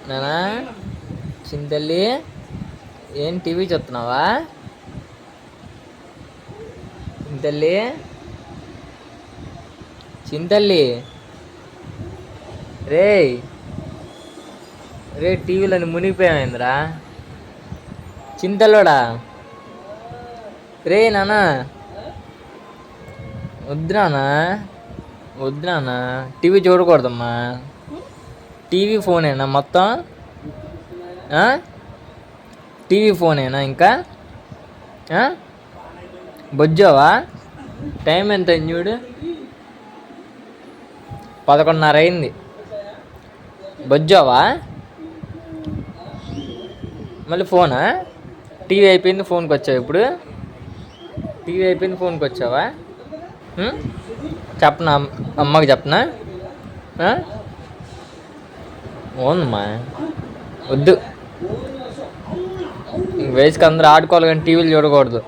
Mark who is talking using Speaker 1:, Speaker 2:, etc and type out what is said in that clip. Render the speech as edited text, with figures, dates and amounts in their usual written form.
Speaker 1: నానా చింతల్లి ఏం టీవీ చూస్తున్నావా? చింతల్లి చింతల్లి రే రే టీవీలో మునిగిపోయామైందిరా చింతల్లోడా. రే నానా వద్దురానా వద్దురానా టీవీ చూడకూడదమ్మా. టీవీ ఫోనేనా మొత్తం? టీవీ ఫోనేనా ఇంకా? బొజ్జావా? టైం ఎంత అయింది చూడు, 11:30 అయింది. బొజ్జావా? మళ్ళీ ఫోనా? టీవీ అయిపోయింది ఫోన్కి వచ్చావు ఇప్పుడు? టీవీ అయిపోయింది ఫోన్కి వచ్చావా? చెప్పనా అమ్మకి చెప్పనా? అవునమ్మా వద్దు, వయసుకి అందరూ ఆడుకోవాలి కానీ టీవీలు చూడకూడదు.